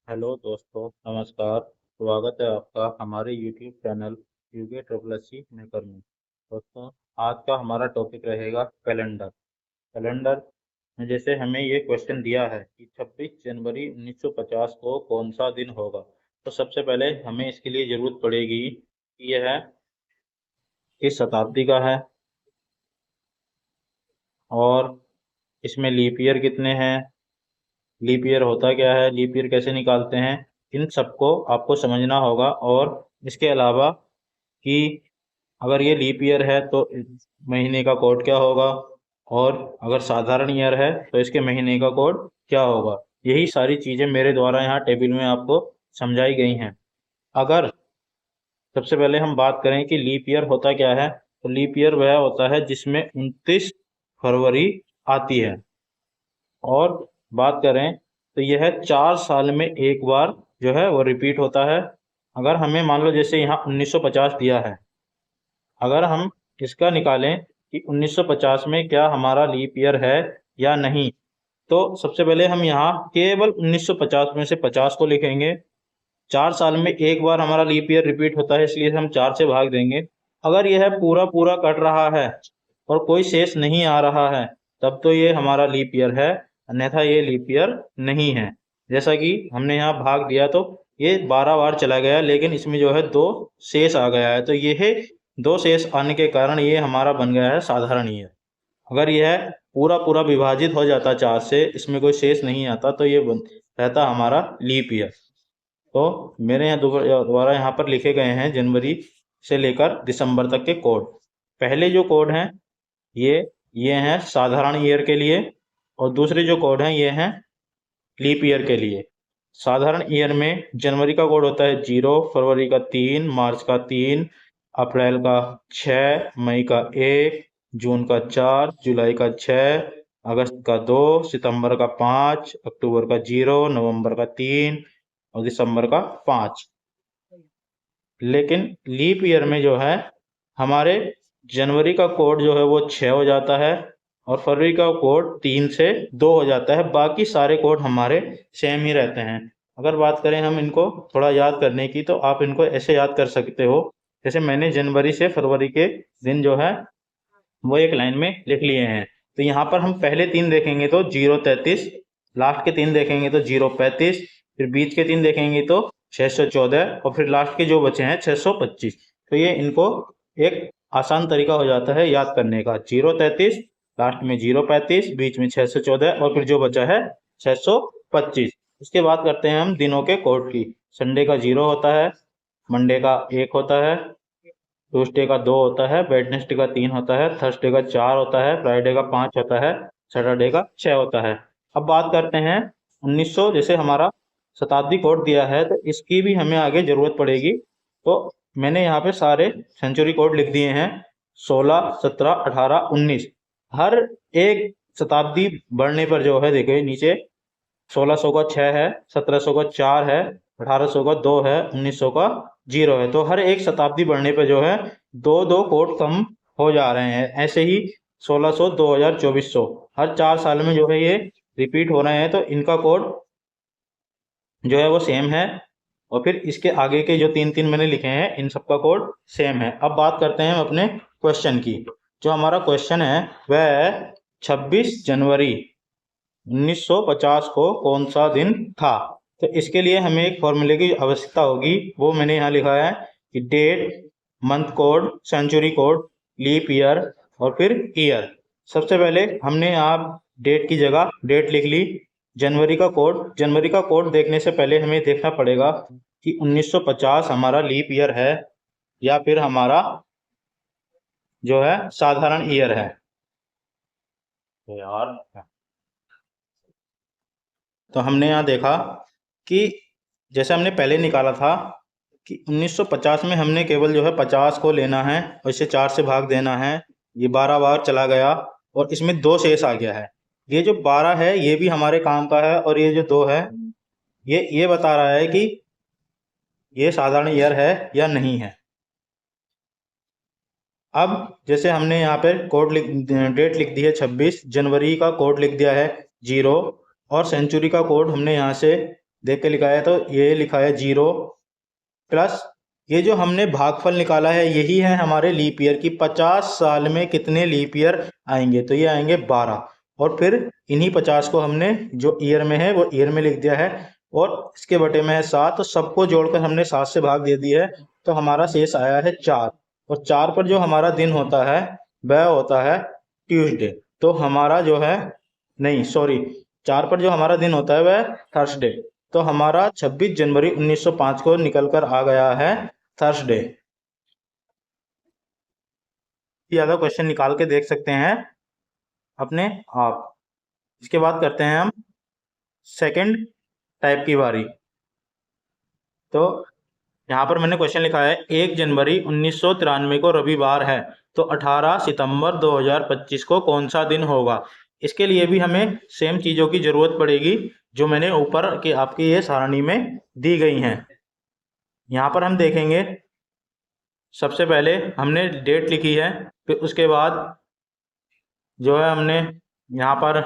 Hello दोस्तों, नमस्कार। स्वागत है आपका हमारे YouTube channel UK triple S maker में। दोस्तों, आज का हमारा टॉपिक रहेगा कैलेंडर। कैलेंडर में जैसे हमें ये क्वेश्चन दिया है कि 26 जनवरी 1950 को कौन सा दिन होगा। तो सबसे पहले हमें इसके लिए जरूरत पड़ेगी कि यह किस शताब्दी का है और इसमें लीप ईयर कितने हैं, लीप ईयर होता क्या है, लीप ईयर कैसे निकालते हैं, इन सबको आपको समझना होगा। और इसके अलावा कि अगर ये लीप ईयर है तो महीने का कोड क्या होगा, और अगर साधारण ईयर है तो इसके महीने का कोड क्या होगा। यही सारी चीजें मेरे द्वारा यहाँ टेबल में आपको समझाई गई हैं। अगर सबसे पहले हम बात करें कि लीप ईयर होता क्या है, तो लीप ईयर वह होता है जिसमें 29 फरवरी आती है। और बात करें तो यह 4 साल में एक बार जो है वो रिपीट होता है। अगर हमें मान लो जैसे यहाँ 1950 दिया है, अगर हम इसका निकालें कि 1950 में क्या हमारा लीप ईयर है या नहीं, तो सबसे पहले हम यहाँ केवल 1950 में से 50 को लिखेंगे। 4 साल में एक बार हमारा लीप ईयर रिपीट होता है, इसलिए हम 4 से भाग देंगे। अगर यह पूरा पूरा कट रहा है और कोई शेष नहीं आ रहा है, तब तो ये हमारा लीप ईयर है, अन्यथा ये लीप ईयर नहीं है। जैसा कि हमने यहाँ भाग दिया तो ये 12 बार चला गया, लेकिन इसमें जो है 2 शेष आ गया है, तो ये 2 शेष आने के कारण ये हमारा बन गया है साधारण ईयर। अगर यह पूरा पूरा विभाजित हो जाता 4 से, इसमें कोई शेष नहीं आता, तो ये रहता हमारा लीप ईयर। तो मेरे यहाँ दोबारा यहाँ पर लिखे गए हैं जनवरी से लेकर दिसंबर तक के कोड। पहले जो कोड हैं ये हैं साधारण ईयर के लिए, और दूसरे जो कोड हैं ये हैं लीप ईयर के लिए। साधारण ईयर में जनवरी का कोड होता है 0, फरवरी का 3, मार्च का 3, अप्रैल का 6, मई का 1, जून का 4, जुलाई का 6, अगस्त का 2, सितंबर का 5, अक्टूबर का 0, नवंबर का 3 और दिसंबर का 5। लेकिन लीप ईयर में जो है हमारे जनवरी का कोड जो है वो 6 हो जाता है, और फरवरी का कोड 3 से 2 हो जाता है। बाकी सारे कोड हमारे सेम ही रहते हैं। अगर बात करें हम इनको थोड़ा याद करने की, तो आप इनको ऐसे याद कर सकते हो, जैसे मैंने जनवरी से फरवरी के दिन जो है वो एक लाइन में लिख लिए हैं। तो यहाँ पर हम पहले 3 देखेंगे तो 033, लास्ट के 3 देखेंगे तो 035, फिर बीच के 3 देखेंगे तो 614, और फिर लास्ट के जो बचे हैं 625। तो ये इनको एक आसान तरीका हो जाता है याद करने का। 033, लास्ट में 035, बीच में 614 और फिर जो बचा है 625। उसके बाद करते हैं हम दिनों के कोड की। संडे का 0 होता है, मंडे का 1 होता है, ट्यूसडे का 2 होता है, वेडनेसडे का 3 होता है, थर्सडे का 4 होता है, फ्राइडे का 5 होता है, सैटरडे का 6 होता है। अब बात करते हैं 1900, जैसे हमारा शताब्दी कोड दिया है तो इसकी भी हमें आगे जरूरत पड़ेगी। तो मैंने यहाँ पे सारे सेंचुरी कोड लिख दिए हैं, 16, 17, 18, 19। हर एक शताब्दी बढ़ने पर जो है देखिए नीचे 1600 का 6 है, 1700 का 4 है, 1800 का 2 है, 1900 का 0 है। तो हर एक शताब्दी बढ़ने पे जो है 2-2 कोड कम हो जा रहे हैं। ऐसे ही 1600, 2000, 2400 हर 4 साल में जो है ये रिपीट हो रहे हैं, तो इनका कोड जो है वो सेम है। और फिर इसके आगे के जो 3-3 मैंने लिखे हैं इन सबका कोड सेम है। अब बात करते हैं हम अपने क्वेश्चन की। जो हमारा क्वेश्चन है वह 26 जनवरी 1950 को कौन सा दिन था। तो इसके लिए हमें एक फॉर्मूले की आवश्यकता होगी, वो मैंने यहाँ लिखा है कि date, month code, century code, leap year और फिर ईयर। सबसे पहले हमने आप डेट की जगह डेट लिख ली। जनवरी का कोड देखने से पहले हमें देखना पड़ेगा कि 1950 हमारा लीप ईयर है या फिर हमारा जो है साधारण ईयर है। यार, तो हमने यहाँ देखा कि जैसे हमने पहले निकाला था कि 1950 में हमने केवल जो है 50 को लेना है और इसे 4 से भाग देना है। ये 12 बार चला गया और इसमें 2 शेष आ गया है। ये जो 12 है ये भी हमारे काम का है, और ये जो 2 है ये बता रहा है कि ये साधारण ईयर है या नहीं है। अब जैसे हमने यहाँ पे डेट लिख दी है 26, जनवरी का कोड लिख दिया है 0, और सेंचुरी का कोड हमने यहाँ से देख के लिखा है, तो ये लिखा है 0 प्लस ये जो हमने भागफल निकाला है यही है हमारे लीप ईयर की। 50 साल में कितने लीप ईयर आएंगे, तो ये आएंगे 12। और फिर इन्हीं 50 को हमने जो ईयर में है वो ईयर में लिख दिया है, और इसके बटे में है 7, तो सबको जोड़कर हमने 7 से भाग दे दिया है, तो हमारा शेष आया है 4। और 4 पर जो हमारा दिन होता है वह होता है ट्यूसडे। तो हमारा जो है, नहीं सॉरी, 4 पर जो हमारा दिन होता है वह थर्सडे। तो हमारा 26 जनवरी 1905 को निकल कर आ गया है थर्सडे। ज़्यादा क्वेश्चन निकाल के देख सकते हैं अपने आप। इसके बाद करते हैं हम सेकंड टाइप की बारी। तो यहाँ पर मैंने क्वेश्चन लिखा है 1 जनवरी 1993 को रविवार है, तो 18 सितंबर 2025 को कौन सा दिन होगा। इसके लिए भी हमें सेम चीज़ों की ज़रूरत पड़ेगी जो मैंने ऊपर के आपकी ये सारणी में दी गई हैं। यहाँ पर हम देखेंगे, सबसे पहले हमने डेट लिखी है, फिर उसके बाद जो है हमने यहाँ पर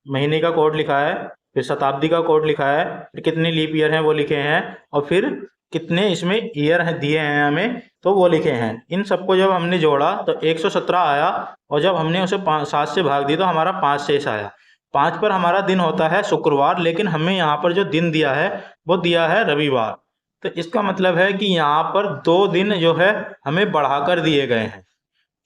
महीने का कोड लिखा है, फिर शताब्दी का कोड लिखा है, फिर कितने लीप ईयर हैं वो लिखे हैं, और फिर कितने इसमें ईयर दिए हैं हमें तो वो लिखे हैं। इन सबको जब हमने जोड़ा तो 117 आया, और जब हमने उसे 7 से भाग दी तो हमारा 5 शेष आया। 5 पर हमारा दिन होता है शुक्रवार, लेकिन हमें यहाँ पर जो दिन दिया है वो दिया है रविवार। तो इसका मतलब है कि यहाँ पर 2 दिन जो है हमें बढ़ाकर दिए गए हैं।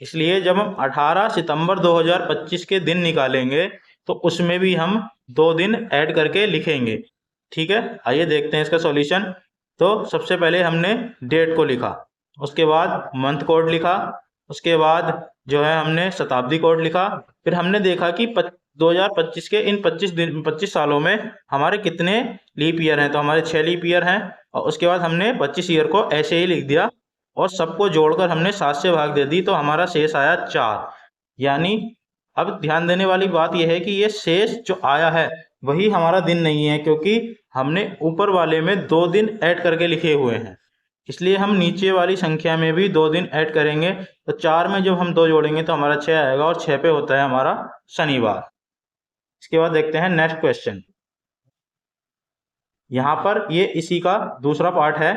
इसलिए जब हम 18 सितंबर 2025 के दिन निकालेंगे तो उसमें भी हम 2 दिन ऐड करके लिखेंगे। ठीक है, आइए देखते हैं इसका सॉल्यूशन। तो सबसे पहले हमने डेट को लिखा, उसके बाद मंथ कोड लिखा, उसके बाद जो है हमने शताब्दी कोड लिखा, फिर हमने देखा कि 2025 के इन 25 सालों में हमारे कितने लीप ईयर हैं, तो हमारे 6 लीप ईयर हैं। और उसके बाद हमने 25 ईयर को ऐसे ही लिख दिया, और सबको जोड़कर हमने 7 से भाग दे दी, तो हमारा शेष आया 4। यानी अब ध्यान देने वाली बात यह है कि ये शेष जो आया है वही हमारा दिन नहीं है, क्योंकि हमने ऊपर वाले में 2 दिन ऐड करके लिखे हुए हैं। इसलिए हम नीचे वाली संख्या में भी 2 दिन ऐड करेंगे, तो 4 में जब हम 2 जोड़ेंगे तो हमारा 6 आएगा, और 6 पे होता है हमारा शनिवार। इसके बाद देखते हैं नेक्स्ट क्वेश्चन। यहाँ पर ये इसी का दूसरा पार्ट है।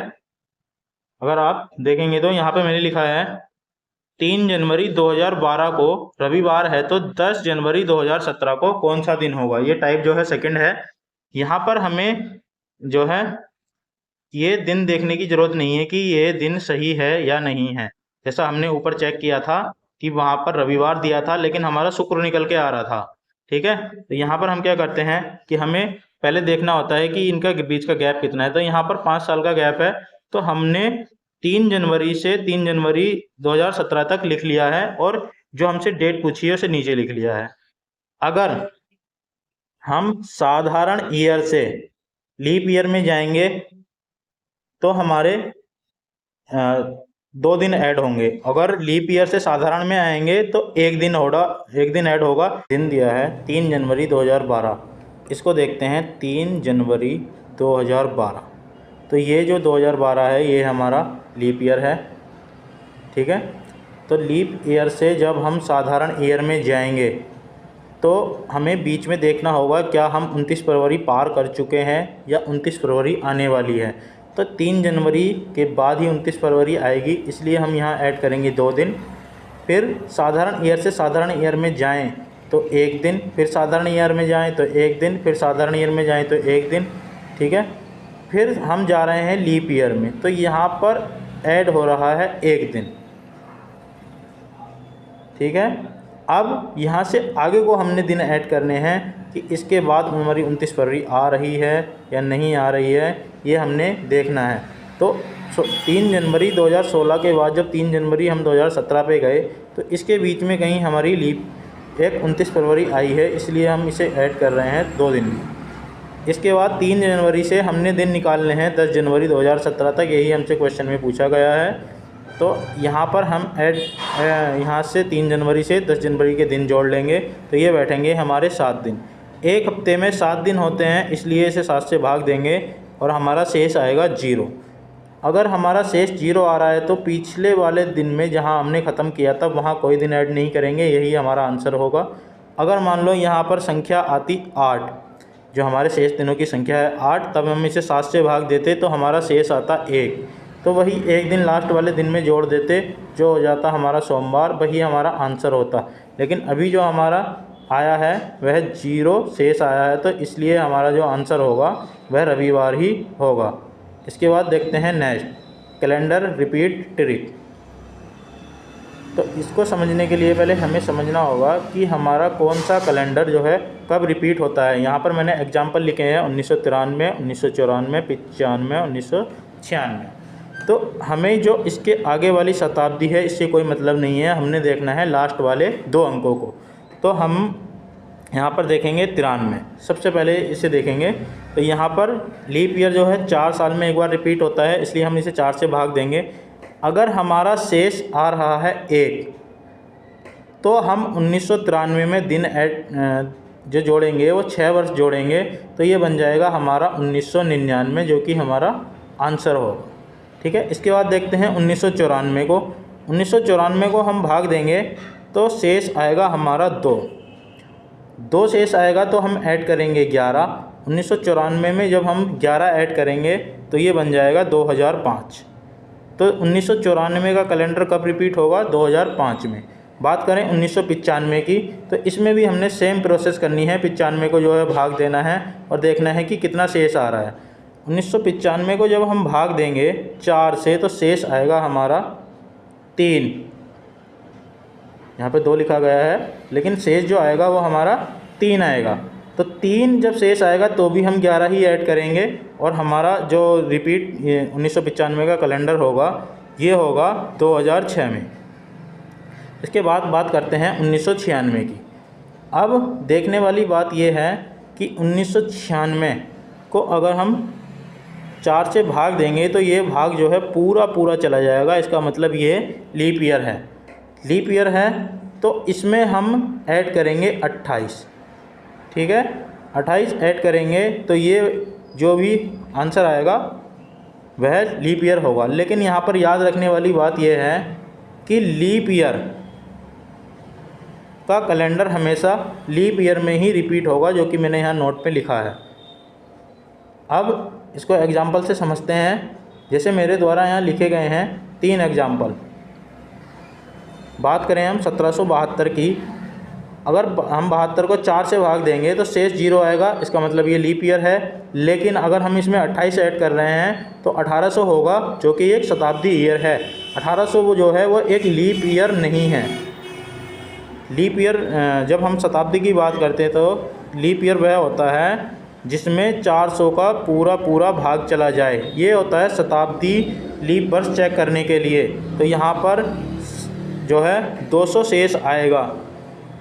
अगर आप देखेंगे तो यहाँ पे मैंने लिखा है 3 जनवरी 2012 को रविवार है, तो 10 जनवरी 2017 को कौन सा दिन होगा। ये टाइप जो है सेकंड है। यहाँ पर हमें जो है ये दिन देखने की जरूरत नहीं है कि ये दिन सही है या नहीं है। जैसा हमने ऊपर चेक किया था कि वहाँ पर रविवार दिया था लेकिन हमारा शुक्र निकल के आ रहा था। ठीक है, तो यहाँ पर हम क्या करते हैं कि हमें पहले देखना होता है कि इनका बीच का गैप कितना है। तो यहाँ पर 5 साल का गैप है, तो हमने 3 जनवरी से 3 जनवरी 2017 तक लिख लिया है, और जो हमसे डेट पूछी है उसे नीचे लिख लिया है। अगर हम साधारण ईयर से लीप ईयर में जाएंगे तो हमारे 2 दिन ऐड होंगे। अगर लीप ईयर से साधारण में आएंगे तो एक दिन ऐड होगा। दिन दिया है 3 जनवरी 2012, इसको देखते हैं 3 जनवरी 2012। तो ये जो 2012 है ये हमारा लीप ईयर है। ठीक है, तो लीप ईयर से जब हम साधारण ईयर में जाएंगे तो हमें बीच में देखना होगा क्या हम 29 फरवरी पार कर चुके हैं या 29 फरवरी आने वाली है। तो 3 जनवरी के बाद ही 29 फरवरी आएगी, इसलिए हम यहाँ ऐड करेंगे 2 दिन। फिर साधारण ईयर से साधारण ईयर में जाएं तो 1 दिन, फिर साधारण ईयर में जाएं तो 1 दिन, फिर साधारण ईयर में जाएं तो 1 दिन। ठीक है, फिर हम जा रहे हैं लीप ईयर में, तो यहाँ पर ऐड हो रहा है 1 दिन। ठीक है, अब यहाँ से आगे को हमने दिन ऐड करने हैं कि इसके बाद हमारी 29 फरवरी आ रही है या नहीं आ रही है, ये हमने देखना है। तो 3 जनवरी 2016 के बाद जब 3 जनवरी हम 2017 पे गए तो इसके बीच में कहीं हमारी लीप एक 29 फरवरी आई है, इसलिए हम इसे ऐड कर रहे हैं 2 दिन। इसके बाद 3 जनवरी से हमने दिन निकालने हैं 10 जनवरी 2017 तक, यही हमसे क्वेश्चन में पूछा गया है। तो यहाँ पर हम यहाँ से 3 जनवरी से 10 जनवरी के दिन जोड़ लेंगे, तो ये बैठेंगे हमारे 7 दिन। एक हफ्ते में 7 दिन होते हैं, इसलिए इसे 7 से भाग देंगे और हमारा शेष आएगा 0। अगर हमारा शेष 0 आ रहा है तो पिछले वाले दिन में जहाँ हमने ख़त्म किया था वहाँ कोई दिन ऐड नहीं करेंगे, यही हमारा आंसर होगा। अगर मान लो यहाँ पर संख्या आती 8, जो हमारे शेष दिनों की संख्या है 8, तब हम इसे 7 से भाग देते तो हमारा शेष आता 1। तो वही एक दिन लास्ट वाले दिन में जोड़ देते, जो हो जाता हमारा सोमवार, वही हमारा आंसर होता। लेकिन अभी जो हमारा आया है वह 0 शेष आया है, तो इसलिए हमारा जो आंसर होगा वह रविवार ही होगा। इसके बाद देखते हैं नेक्स्ट, कैलेंडर रिपीट ट्रिक। तो इसको समझने के लिए पहले हमें समझना होगा कि हमारा कौन सा कैलेंडर जो है कब रिपीट होता है। यहाँ पर मैंने एग्जाम्पल लिखे हैं 1993, 1994, 95, 1996। तो हमें जो इसके आगे वाली शताब्दी है इससे कोई मतलब नहीं है, हमने देखना है लास्ट वाले 2 अंकों को। तो हम यहाँ पर देखेंगे 93, सबसे पहले इसे देखेंगे। तो यहाँ पर लीप ईयर जो है 4 साल में एक बार रिपीट होता है, इसलिए हम इसे 4 से भाग देंगे। अगर हमारा शेष आ रहा है 1, तो हम 1993 में दिन जो जोड़ेंगे वो 6 वर्ष जोड़ेंगे, तो ये बन जाएगा हमारा 1999, जो कि हमारा आंसर होगा। ठीक है, इसके बाद देखते हैं 1994 को। 1994 को हम भाग देंगे तो शेष आएगा हमारा 2 शेष आएगा, तो हम ऐड करेंगे 11। 1994 में जब हम 11 ऐड करेंगे तो ये बन जाएगा 2005। तो 1994 का कैलेंडर कब रिपीट होगा? 2005 में। बात करें 1995 की, तो इसमें भी हमने सेम प्रोसेस करनी है। 95 को जो है भाग देना है और देखना है कि कितना शेष आ रहा है। 1995 को जब हम भाग देंगे 4 से, तो शेष आएगा हमारा 3। यहाँ पे 2 लिखा गया है, लेकिन शेष जो आएगा वो हमारा 3 आएगा। तो 3 जब शेष आएगा तो भी हम 11 ही ऐड करेंगे, और हमारा जो रिपीट 1995 का कैलेंडर होगा ये होगा 2006 में। इसके बाद बात करते हैं 1996 की। अब देखने वाली बात ये है कि 1996 को अगर हम 4 से भाग देंगे तो ये भाग जो है पूरा चला जाएगा। इसका मतलब ये लीप ईयर है। लीप ईयर है तो इसमें हम ऐड करेंगे 28। ठीक है, 28 ऐड करेंगे तो ये जो भी आंसर आएगा वह लीप ईयर होगा। लेकिन यहाँ पर याद रखने वाली बात यह है कि लीप ईयर का कैलेंडर हमेशा लीप ईयर में ही रिपीट होगा, जो कि मैंने यहाँ नोट पे लिखा है। अब इसको एग्जाम्पल से समझते हैं। जैसे मेरे द्वारा यहाँ लिखे गए हैं 3 एग्जाम्पल। बात करें हम 1772 की। अगर हम 72 को 4 से भाग देंगे तो शेष 0 आएगा, इसका मतलब ये लीप ईयर है। लेकिन अगर हम इसमें 28 ऐड कर रहे हैं तो 1800 होगा, जो कि एक शताब्दी ईयर है। 1800 वो जो है वो एक लीप ईयर नहीं है। लीप ईयर जब हम शताब्दी की बात करते हैं तो लीप ईयर वह होता है जिसमें 400 का पूरा भाग चला जाए। ये होता है शताब्दी लीप वर्ष चेक करने के लिए। तो यहाँ पर जो है 200 शेष आएगा,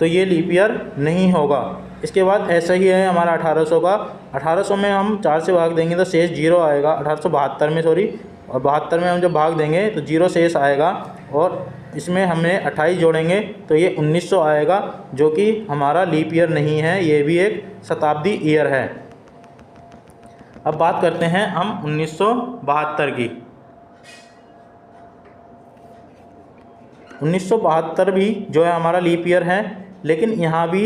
तो ये लीप ईयर नहीं होगा। इसके बाद ऐसा ही है हमारा 1800 का। 1800 में हम 4 से भाग देंगे तो शेष 0 आएगा। 1872 में सॉरी, और 72 में हम जब भाग देंगे तो 0 शेष आएगा, और इसमें हमने 28 जोड़ेंगे तो ये 1900 आएगा, जो कि हमारा लीप ईयर नहीं है, ये भी एक शताब्दी ईयर है। अब बात करते हैं हम 1972 की। 1972 भी जो है हमारा लीप ईयर है, लेकिन यहाँ भी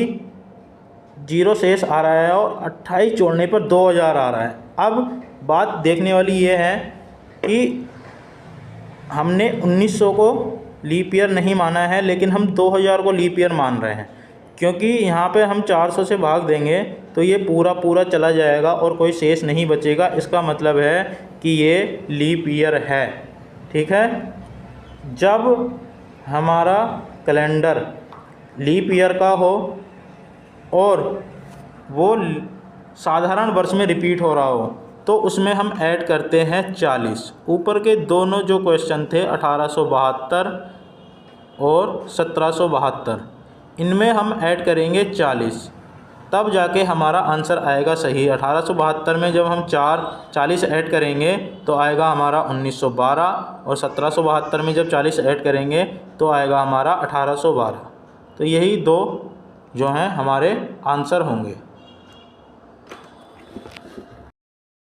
0 शेष आ रहा है और 28 जोड़ने पर 2000 आ रहा है। अब बात देखने वाली ये है कि हमने 1900 को लीप ईयर नहीं माना है, लेकिन हम 2000 को लीप ईयर मान रहे हैं, क्योंकि यहाँ पे हम 400 से भाग देंगे तो ये पूरा चला जाएगा और कोई शेष नहीं बचेगा। इसका मतलब है कि ये लीप ईयर है। ठीक है, जब हमारा कैलेंडर लीप ईयर का हो और वो साधारण वर्ष में रिपीट हो रहा हो, तो उसमें हम ऐड करते हैं 40। ऊपर के दोनों जो क्वेश्चन थे 1872 और 1772, इनमें हम ऐड करेंगे 40, तब जाके हमारा आंसर आएगा सही। 1872 में जब हम 40 ऐड करेंगे तो आएगा हमारा 1912, और 1772 में जब 40 ऐड करेंगे तो आएगा हमारा 1812। तो यही 2 जो हैं हमारे आंसर होंगे।